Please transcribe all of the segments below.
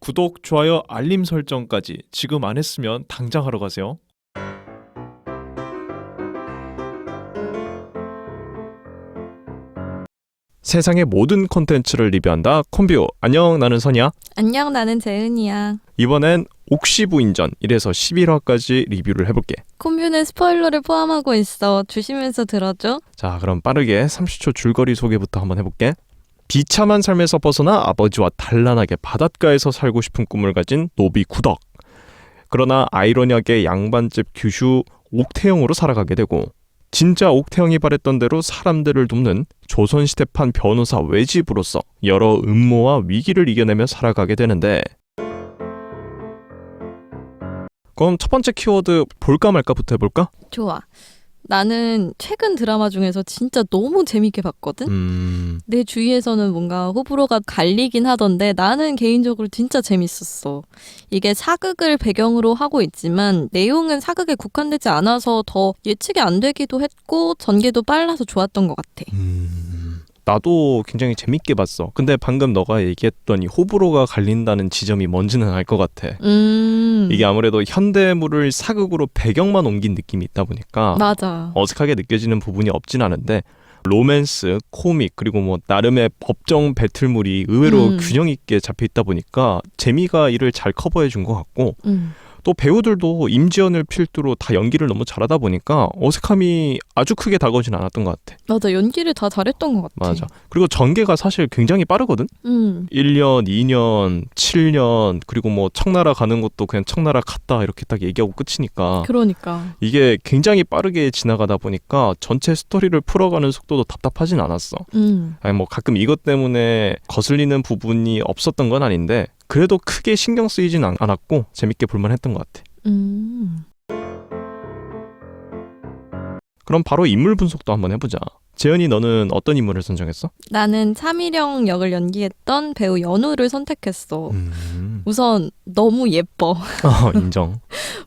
구독, 좋아요, 알림 설정까지 지금 안 했으면 당장 하러 가세요. 세상의 모든 콘텐츠를 리뷰한다. 콤뷰. 안녕, 나는 선이야. 안녕, 나는 재은이야. 이번엔 옥시부인전 1에서 11화까지 리뷰를 해볼게. 콤뷰는 스포일러를 포함하고 있어. 조심해서 들어줘. 자, 그럼 빠르게 30초 줄거리 소개부터 한번 해볼게. 비참한 삶에서 벗어나 아버지와 단란하게 바닷가에서 살고 싶은 꿈을 가진 노비 구덕. 그러나 아이러니하게 양반집 규슈 옥태영으로 살아가게 되고, 진짜 옥태영이 바랬던 대로 사람들을 돕는 조선시대판 변호사 외집으로서 여러 음모와 위기를 이겨내며 살아가게 되는데, 그럼 첫 번째 키워드 볼까 말까부터 해볼까? 좋아. 나는 최근 드라마 중에서 진짜 너무 재밌게 봤거든? 내 주위에서는 뭔가 호불호가 갈리긴 하던데 나는 개인적으로 진짜 재밌었어. 이게 사극을 배경으로 하고 있지만 내용은 사극에 국한되지 않아서 더 예측이 안 되기도 했고 전개도 빨라서 좋았던 것 같아. 나도 굉장히 재밌게 봤어. 근데 방금 너가 얘기했던 이 호불호가 갈린다는 지점이 뭔지는 알 것 같아. 이게 아무래도 현대물을 사극으로 배경만 옮긴 느낌이 있다 보니까 맞아. 어색하게 느껴지는 부분이 없진 않은데, 로맨스, 코믹, 그리고 뭐 나름의 법정 배틀물이 의외로 균형 있게 잡혀 있다 보니까 재미가 이를 잘 커버해 준 것 같고, 또 배우들도 임지연을 필두로 다 연기를 너무 잘하다 보니까 어색함이 아주 크게 다가오진 않았던 것 같아. 맞아. 연기를 다 잘했던 것 같아. 맞아. 그리고 전개가 사실 굉장히 빠르거든? 1년, 2년, 7년, 그리고 뭐 청나라 가는 것도 그냥 청나라 갔다 이렇게 딱 얘기하고 끝이니까. 그러니까. 이게 굉장히 빠르게 지나가다 보니까 전체 스토리를 풀어가는 속도도 답답하진 않았어. 아니 뭐 가끔 이것 때문에 거슬리는 부분이 없었던 건 아닌데, 그래도 크게 신경 쓰이진 않았고 재밌게 볼만 했던 것 같아. 그럼 바로 인물 분석도 한번 해보자. 재현이, 너는 어떤 인물을 선정했어? 나는 차미령 역을 연기했던 배우 연우를 선택했어. 우선 너무 예뻐. 인정.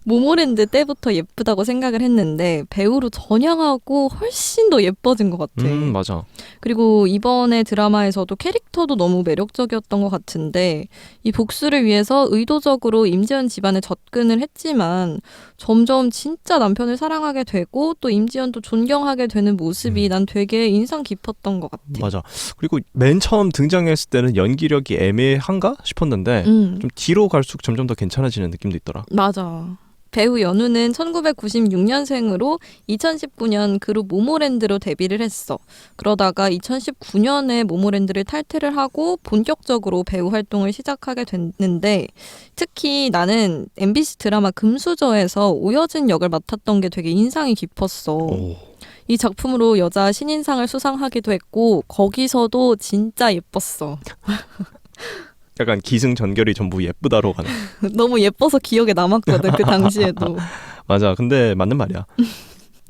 모모랜드 때부터 예쁘다고 생각을 했는데 배우로 전향하고 훨씬 더 예뻐진 것 같아. 맞아. 그리고 이번에 드라마에서도 캐릭터도 너무 매력적이었던 것 같은데, 이 복수를 위해서 의도적으로 임지연 집안에 접근을 했지만 점점 진짜 남편을 사랑하게 되고 또 임지연도 존경하게 되는 모습이 난 되게 인상 깊었던 것 같아. 맞아. 그리고 맨 처음 등장했을 때는 연기력이 애매한가 싶었는데 좀 뒤로 갈수록 점점 더 괜찮아지는 느낌도 있더라. 맞아. 배우 연우는 1996년생으로 2019년 그룹 모모랜드로 데뷔를 했어. 그러다가 2019년에 모모랜드를 탈퇴를 하고 본격적으로 배우 활동을 시작하게 됐는데, 특히 나는 MBC 드라마 금수저에서 오여진 역을 맡았던 게 되게 인상이 깊었어. 이 작품으로 여자 신인상을 수상하기도 했고 거기서도 진짜 예뻤어. 약간 기승전결이 전부 예쁘다로 가는. 너무 예뻐서 기억에 남았거든, 그 당시에도. 맞아. 근데 맞는 말이야.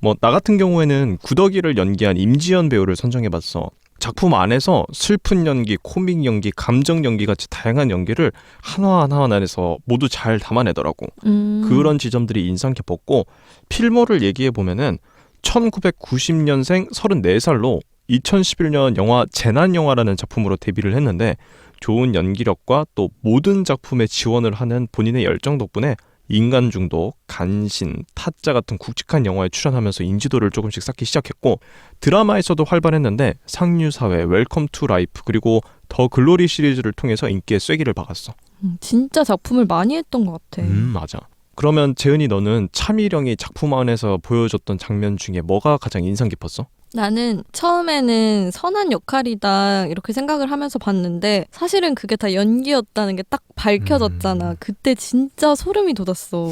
뭐 나 같은 경우에는 구덕이를 연기한 임지연 배우를 선정해봤어. 작품 안에서 슬픈 연기, 코믹 연기, 감정 연기 같이 다양한 연기를 하나하나 안에서 모두 잘 담아내더라고. 그런 지점들이 인상 깊었고, 필모를 얘기해보면은 1990년생 34살로 2011년 영화 재난영화라는 작품으로 데뷔를 했는데, 좋은 연기력과 또 모든 작품에 지원을 하는 본인의 열정 덕분에 인간중독, 간신, 타짜 같은 굵직한 영화에 출연하면서 인지도를 조금씩 쌓기 시작했고, 드라마에서도 활발했는데 상류사회, 웰컴 투 라이프, 그리고 더 글로리 시리즈를 통해서 인기의 쐐기를 박았어. 진짜 작품을 많이 했던 것 같아. 맞아. 그러면 재은이, 너는 차미령이 작품 안에서 보여줬던 장면 중에 뭐가 가장 인상 깊었어? 나는 처음에는 선한 역할이다 이렇게 생각을 하면서 봤는데 사실은 그게 다 연기였다는 게 딱 밝혀졌잖아. 그때 진짜 소름이 돋았어.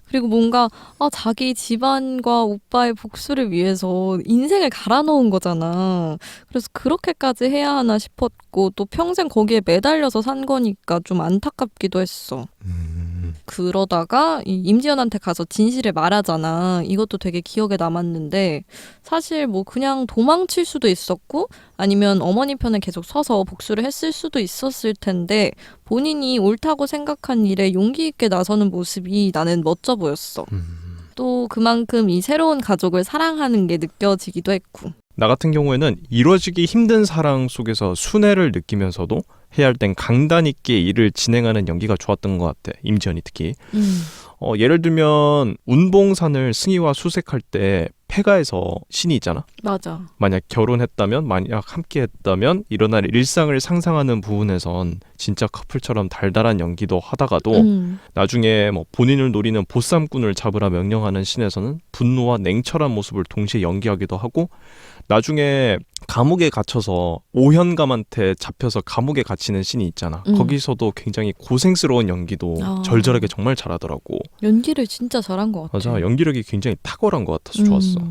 그리고 뭔가 자기 집안과 오빠의 복수를 위해서 인생을 갈아넣은 거잖아. 그래서 그렇게까지 해야 하나 싶었고, 또 평생 거기에 매달려서 산 거니까 좀 안타깝기도 했어. 그러다가 임지연한테 가서 진실을 말하잖아. 이것도 되게 기억에 남았는데, 사실 뭐 그냥 도망칠 수도 있었고 아니면 어머니 편에 계속 서서 복수를 했을 수도 있었을 텐데, 본인이 옳다고 생각한 일에 용기 있게 나서는 모습이 나는 멋져 보였어. 또 그만큼 이 새로운 가족을 사랑하는 게 느껴지기도 했고. 나 같은 경우에는 이루어지기 힘든 사랑 속에서 순애를 느끼면서도 해야 할 땐 강단 있게 일을 진행하는 연기가 좋았던 것 같아. 임지연이 특히. 예를 들면 운봉산을 승희와 수색할 때 폐가에서 신이 있잖아. 맞아. 만약 결혼했다면, 만약 함께했다면 일어날 일상을 상상하는 부분에선 진짜 커플처럼 달달한 연기도 하다가도 나중에 뭐 본인을 노리는 보쌈꾼을 잡으라 명령하는 신에서는 분노와 냉철한 모습을 동시에 연기하기도 하고, 나중에 감옥에 갇혀서 오현감한테 잡혀서 감옥에 갇히는 신이 있잖아. 거기서도 굉장히 고생스러운 연기도 절절하게 정말 잘하더라고. 연기를 진짜 잘한 것 같아. 맞아, 연기력이 굉장히 탁월한 것 같아서 좋았어.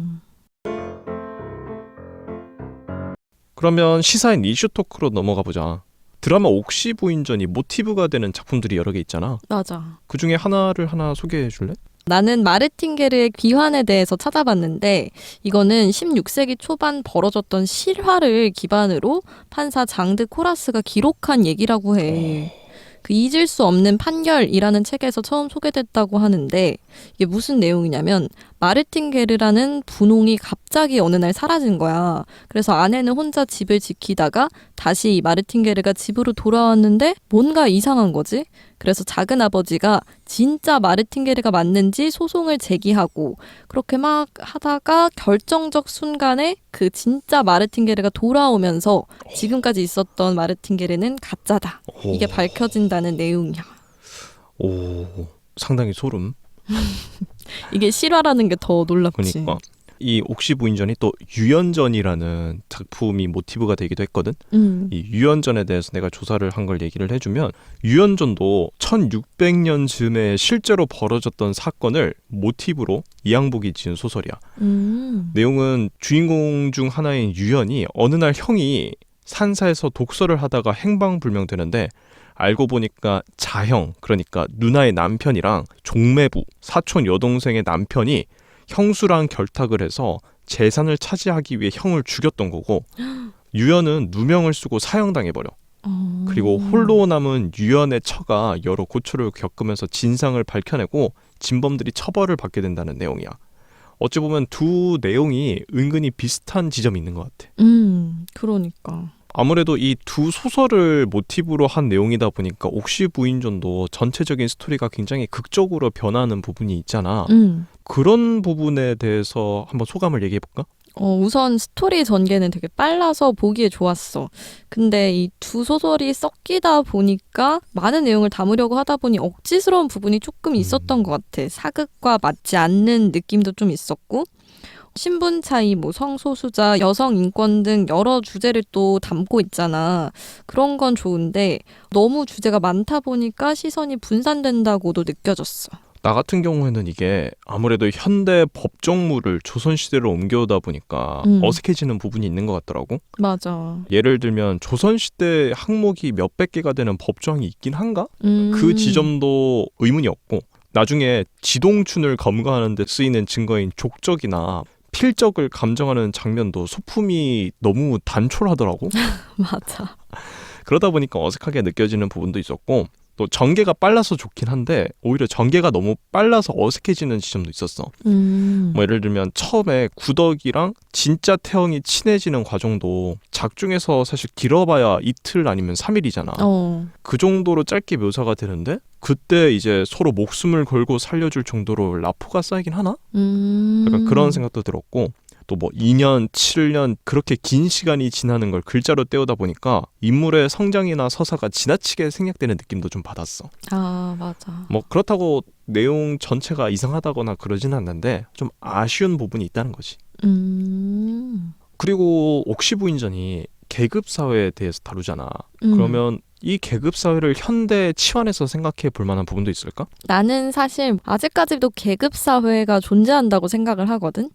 그러면 시사인 이슈 토크로 넘어가 보자. 드라마 옥시 부인전이 모티브가 되는 작품들이 여러 개 있잖아. 맞아. 그 중에 하나를 소개해 줄래? 나는 마르틴게르의 귀환에 대해서 찾아봤는데 이거는 16세기 초반 벌어졌던 실화를 기반으로 판사 장드 코라스가 기록한 얘기라고 해. 그 잊을 수 없는 판결이라는 책에서 처음 소개됐다고 하는데 이게 무슨 내용이냐면 마르틴게르라는 분홍이 갑자기 어느 날 사라진 거야. 그래서 아내는 혼자 집을 지키다가 다시 이 마르틴게르가 집으로 돌아왔는데 뭔가 이상한 거지. 그래서 작은 아버지가 진짜 마르틴게르가 맞는지 소송을 제기하고 그렇게 막 하다가 결정적 순간에 그 진짜 마르틴게르가 돌아오면서 지금까지 있었던 마르틴게르는 가짜다. 이게 밝혀진다는 내용이야. 오, 상당히 소름. 이게 실화라는 게 더 놀랍지. 그러니까 이 옥시 부인전이 또 유연전이라는 작품이 모티브가 되기도 했거든. 이 유연전에 대해서 내가 조사를 한 걸 얘기를 해주면 유연전도 1600년쯤에 실제로 벌어졌던 사건을 모티브로 이항복이 지은 소설이야. 내용은 주인공 중 하나인 유연이 어느 날 형이 산사에서 독서를 하다가 행방불명되는데 알고 보니까 자형, 그러니까 누나의 남편이랑 종매부, 사촌 여동생의 남편이 형수랑 결탁을 해서 재산을 차지하기 위해 형을 죽였던 거고 유연은 누명을 쓰고 사형당해버려. 그리고 홀로 남은 유연의 처가 여러 고초를 겪으면서 진상을 밝혀내고 진범들이 처벌을 받게 된다는 내용이야. 어찌 보면 두 내용이 은근히 비슷한 지점이 있는 것 같아. 그러니까. 아무래도 이 두 소설을 모티브로 한 내용이다 보니까 옥시 부인전도 전체적인 스토리가 굉장히 극적으로 변하는 부분이 있잖아. 그런 부분에 대해서 한번 소감을 얘기해볼까? 우선 스토리 전개는 되게 빨라서 보기에 좋았어. 근데 이 두 소설이 섞이다 보니까 많은 내용을 담으려고 하다 보니 억지스러운 부분이 조금 있었던 것 같아. 사극과 맞지 않는 느낌도 좀 있었고 신분 차이, 뭐 성소수자, 여성 인권 등 여러 주제를 또 담고 있잖아. 그런 건 좋은데 너무 주제가 많다 보니까 시선이 분산된다고도 느껴졌어. 나 같은 경우에는 이게 아무래도 현대 법정물을 조선시대로 옮겨오다 보니까 어색해지는 부분이 있는 것 같더라고. 맞아. 예를 들면 조선시대 항목이 몇백 개가 되는 법조항이 있긴 한가? 그 지점도 의문이었고 나중에 지동춘을 검거하는 데 쓰이는 증거인 족적이나 필적을 감정하는 장면도 소품이 너무 단촐하더라고. 맞아. 그러다 보니까 어색하게 느껴지는 부분도 있었고 또 전개가 빨라서 좋긴 한데 오히려 전개가 너무 빨라서 어색해지는 지점도 있었어. 뭐 예를 들면 처음에 구덕이랑 진짜 태영이 친해지는 과정도 작중에서 사실 길어봐야 이틀 아니면 3일이잖아. 그 정도로 짧게 묘사가 되는데 그때 이제 서로 목숨을 걸고 살려줄 정도로 라포가 쌓이긴 하나? 약간 그런 생각도 들었고 또 뭐 2년, 7년 그렇게 긴 시간이 지나는 걸 글자로 떼우다 보니까 인물의 성장이나 서사가 지나치게 생략되는 느낌도 좀 받았어. 아, 맞아. 뭐 그렇다고 내용 전체가 이상하다거나 그러지는 않는데 좀 아쉬운 부분이 있다는 거지. 그리고 옥시 부인전이 계급 사회에 대해서 다루잖아. 그러면 이 계급 사회를 현대에 치환해서 생각해 볼 만한 부분도 있을까? 나는 사실 아직까지도 계급 사회가 존재한다고 생각을 하거든.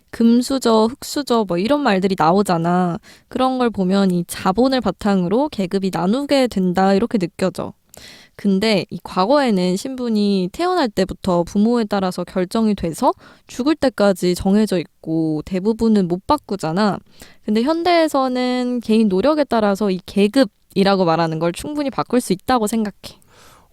금수저, 흑수저 뭐 이런 말들이 나오잖아. 그런 걸 보면 이 자본을 바탕으로 계급이 나누게 된다 이렇게 느껴져. 근데 이 과거에는 신분이 태어날 때부터 부모에 따라서 결정이 돼서 죽을 때까지 정해져 있고 대부분은 못 바꾸잖아. 근데 현대에서는 개인 노력에 따라서 이 계급이라고 말하는 걸 충분히 바꿀 수 있다고 생각해.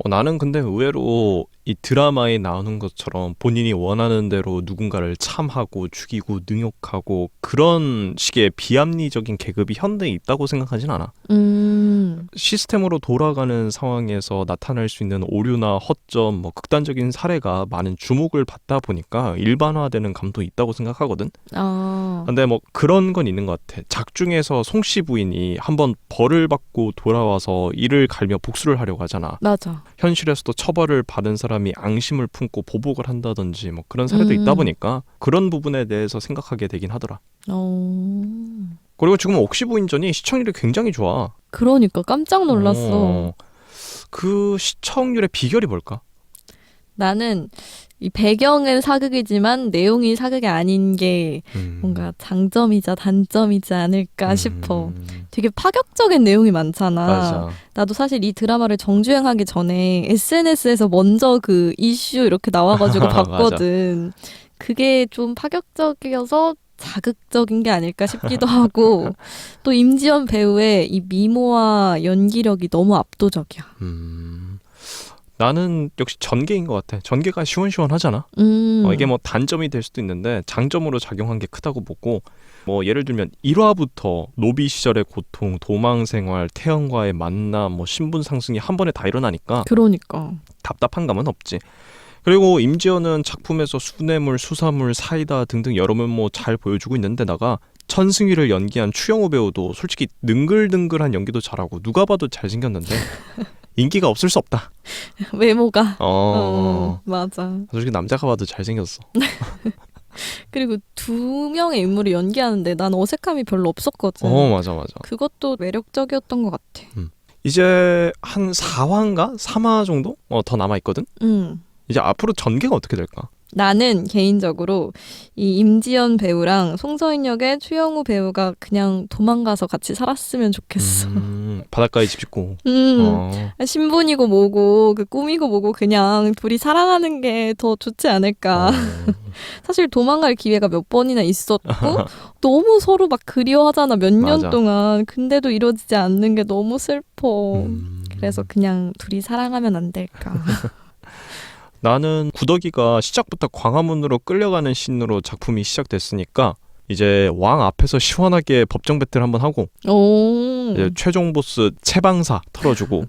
나는 근데 의외로 이 드라마에 나오는 것처럼 본인이 원하는 대로 누군가를 참하고 죽이고 능욕하고 그런 식의 비합리적인 계급이 현대에 있다고 생각하진 않아. 시스템으로 돌아가는 상황에서 나타날 수 있는 오류나 허점, 뭐 극단적인 사례가 많은 주목을 받다 보니까 일반화되는 감도 있다고 생각하거든. 근데 뭐 그런 건 있는 것 같아. 작중에서 송씨 부인이 한번 벌을 받고 돌아와서 이를 갈며 복수를 하려고 하잖아. 맞아. 현실에서도 처벌을 받은 사람이 앙심을 품고 보복을 한다든지 뭐 그런 사례도 있다 보니까 그런 부분에 대해서 생각하게 되긴 하더라. 그리고 지금 옥시 부인전이 시청률이 굉장히 좋아. 그러니까 깜짝 놀랐어. 그 시청률의 비결이 뭘까? 나는 이 배경은 사극이지만 내용이 사극이 아닌 게 뭔가 장점이자 단점이지 않을까 싶어. 되게 파격적인 내용이 많잖아. 맞아. 나도 사실 이 드라마를 정주행하기 전에 SNS에서 먼저 그 이슈 이렇게 나와가지고 봤거든. 그게 좀 파격적이어서 자극적인 게 아닐까 싶기도 하고 또 임지연 배우의 이 미모와 연기력이 너무 압도적이야. 나는 역시 전개인 것 같아. 전개가 시원시원하잖아. 이게 뭐 단점이 될 수도 있는데 장점으로 작용한 게 크다고 보고 뭐 예를 들면 1화부터 노비 시절의 고통, 도망 생활, 태연과의 만남, 뭐 신분 상승이 한 번에 다 일어나니까 그러니까 답답한 감은 없지. 그리고 임지연은 작품에서 수뇌물, 수사물, 사이다 등등 여러 면모 잘 보여주고 있는데다가 천승위를 연기한 추영우 배우도 솔직히 능글능글한 연기도 잘하고 누가 봐도 잘생겼는데 인기가 없을 수 없다. 외모가 맞아. 맞아. 솔직히 남자가 봐도 잘생겼어. 그리고 두 명의 인물을 연기하는데 난 어색함이 별로 없었거든. 맞아. 그것도 매력적이었던 것 같아. 이제 한 4화인가? 3화 정도? 더 남아있거든? 이제 앞으로 전개가 어떻게 될까? 나는 개인적으로 이 임지연 배우랑 송서인 역의 추영우 배우가 그냥 도망가서 같이 살았으면 좋겠어. 바닷가에 집 짓고. 신분이고 뭐고 그 꿈이고 뭐고 그냥 둘이 사랑하는 게 더 좋지 않을까. 사실 도망갈 기회가 몇 번이나 있었고 너무 서로 막 그리워하잖아 몇 년 동안. 근데도 이루어지지 않는 게 너무 슬퍼. 그래서 그냥 둘이 사랑하면 안 될까. 나는 구더기가 시작부터 광화문으로 끌려가는 씬으로 작품이 시작됐으니까 이제 왕 앞에서 시원하게 법정 배틀 한번 하고 이제 최종 보스 채방사 털어주고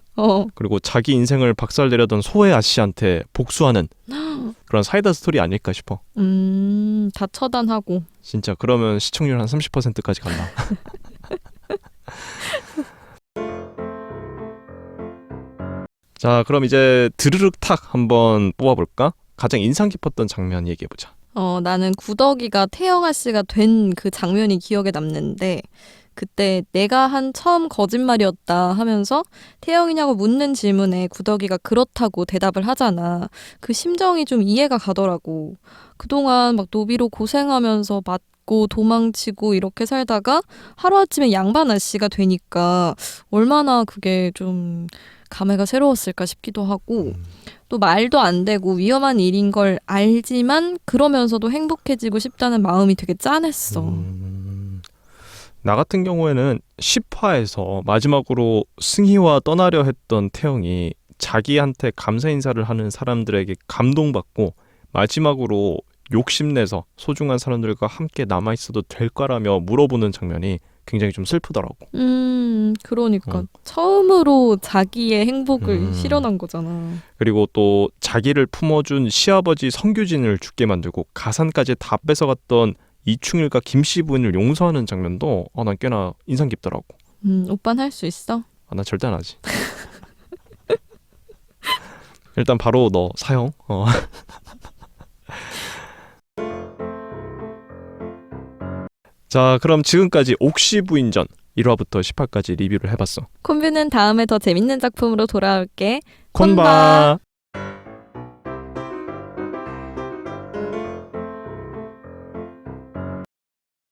그리고 자기 인생을 박살내려던 소혜 아씨한테 복수하는 그런 사이다 스토리 아닐까 싶어. 다 처단하고. 진짜 그러면 시청률 한 30%까지 간다. 자, 그럼 이제 드르륵 탁 한번 뽑아볼까? 가장 인상 깊었던 장면 얘기해보자. 나는 구더기가 태영아 씨가 된 그 장면이 기억에 남는데 그때 내가 한 처음 거짓말이었다 하면서 태영이냐고 묻는 질문에 구더기가 그렇다고 대답을 하잖아. 그 심정이 좀 이해가 가더라고. 그동안 막 노비로 고생하면서 맞고 도망치고 이렇게 살다가 하루아침에 양반 아씨가 되니까 얼마나 그게 좀 감회가 새로웠을까 싶기도 하고 또 말도 안 되고 위험한 일인 걸 알지만 그러면서도 행복해지고 싶다는 마음이 되게 짠했어. 나 같은 경우에는 10화에서 마지막으로 승희와 떠나려 했던 태영이 자기한테 감사 인사를 하는 사람들에게 감동받고 마지막으로 욕심내서 소중한 사람들과 함께 남아있어도 될까라며 물어보는 장면이 굉장히 좀 슬프더라고. 그러니까 처음으로 자기의 행복을 실현한 거잖아. 그리고 또 자기를 품어준 시아버지 성규진을 죽게 만들고 가산까지 다 뺏어갔던 이충일과 김씨 부인을 용서하는 장면도 난 꽤나 인상 깊더라고. 오빠는 할 수 있어? 나 절대 안 하지. 일단 바로 너 사형. 자, 그럼 지금까지 옥시 부인전 1화부터 10화까지 리뷰를 해봤어. 콤뷰는 다음에 더 재밌는 작품으로 돌아올게. 콘바.